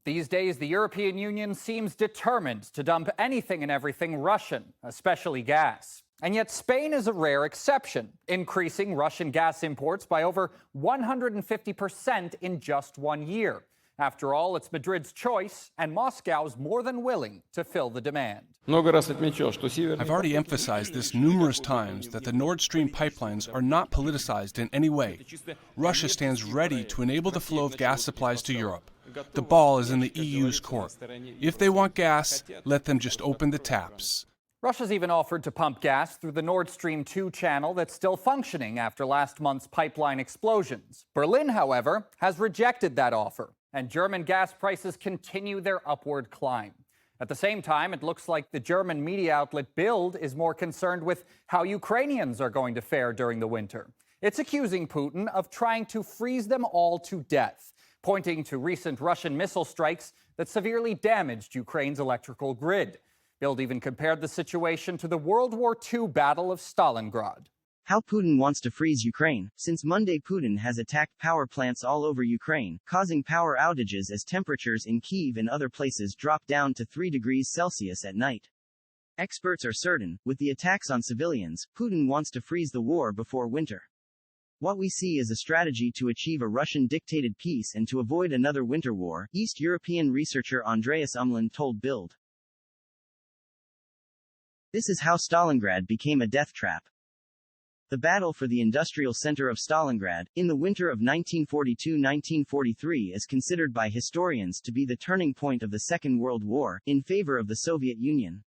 These days, the European Union seems determined to dump anything and everything Russian, especially gas. And yet Spain is a rare exception, increasing Russian gas imports by over 150% in just 1 year. After all, it's Madrid's choice, and Moscow's more than willing to fill the demand. I've already emphasized this numerous times that the Nord Stream pipelines are not politicized in any way. Russia stands ready to enable the flow of gas supplies to Europe. The ball is in the EU's court. If they want gas, let them just open the taps. Russia's even offered to pump gas through the Nord Stream 2 channel that's still functioning after last month's pipeline explosions. Berlin, however, has rejected that offer, and German gas prices continue their upward climb. At the same time, it looks like the German media outlet Bild is more concerned with how Ukrainians are going to fare during the winter. It's accusing Putin of trying to freeze them all to death, pointing to recent Russian missile strikes that severely damaged Ukraine's electrical grid. Bild even compared the situation to the World War II Battle of Stalingrad. How Putin wants to freeze Ukraine. Since Monday, Putin has attacked power plants all over Ukraine, causing power outages as temperatures in Kyiv and other places drop down to 3 degrees Celsius at night. Experts are certain, with the attacks on civilians, Putin wants to freeze the war before winter. What we see is a strategy to achieve a Russian-dictated peace and to avoid another winter war, East European researcher Andreas Umland told Bild. This is how Stalingrad became a death trap. The battle for the industrial center of Stalingrad, in the winter of 1942-1943 is considered by historians to be the turning point of the Second World War, in favor of the Soviet Union.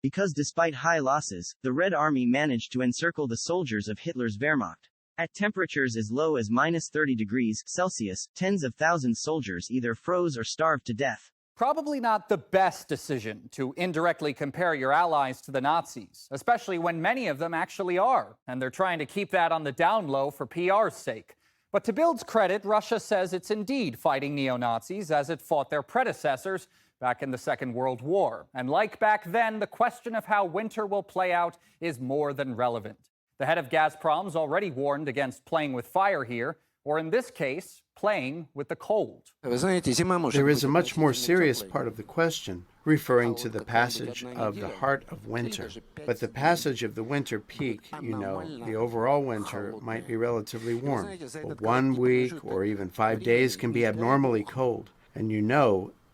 Because despite high losses, the Red Army managed to encircle the soldiers of Hitler's Wehrmacht. At temperatures as low as -30 degrees Celsius, tens of thousands of soldiers either froze or starved to death. Probably not the best decision to indirectly compare your allies to the Nazis, especially when many of them actually are, and they're trying to keep that on the down low for PR's sake. But to Bild's credit, Russia says it's indeed fighting neo-Nazis as it fought their predecessors back in the Second World War. And like back then, the question of how winter will play out is more than relevant. The head of Gazprom's already warned against playing with fire here, or in this case, playing with the cold. There is a much more serious part of the question, referring to the passage of the heart of winter. But the passage of the winter peak, the overall winter might be relatively warm. But 1 week or even 5 days can be abnormally cold. And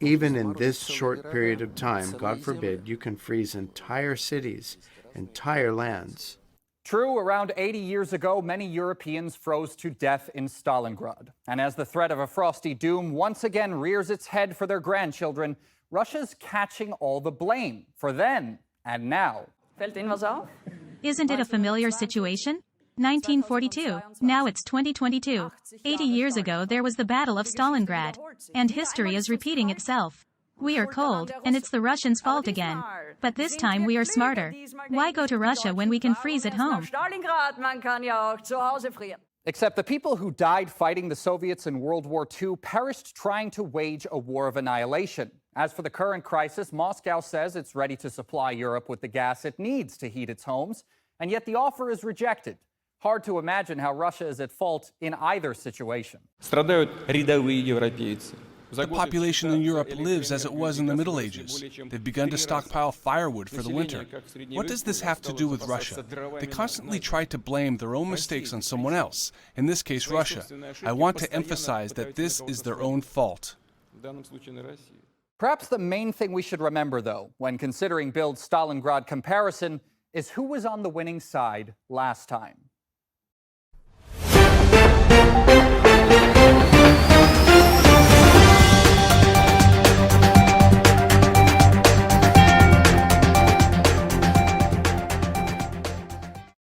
even in this short period of time, God forbid, you can freeze entire cities, entire lands. True, around 80 years ago, many Europeans froze to death in Stalingrad. And as the threat of a frosty doom once again rears its head for their grandchildren, Russia's catching all the blame for then and now. Isn't it a familiar situation? 1942. Now it's 2022. 80 years ago there was the Battle of Stalingrad. And history is repeating itself. We are cold, and it's the Russians' fault again. But this time we are smarter. Why go to Russia when we can freeze at home? Except the people who died fighting the Soviets in World War II perished trying to wage a war of annihilation. As for the current crisis, Moscow says it's ready to supply Europe with the gas it needs to heat its homes, and yet the offer is rejected. Hard to imagine how Russia is at fault in either situation. The population in Europe lives as it was in the Middle Ages. They've begun to stockpile firewood for the winter. What does this have to do with Russia? They constantly try to blame their own mistakes on someone else, in this case Russia. I want to emphasize that this is their own fault. Perhaps the main thing we should remember, though, when considering Bild's Stalingrad comparison, is who was on the winning side last time.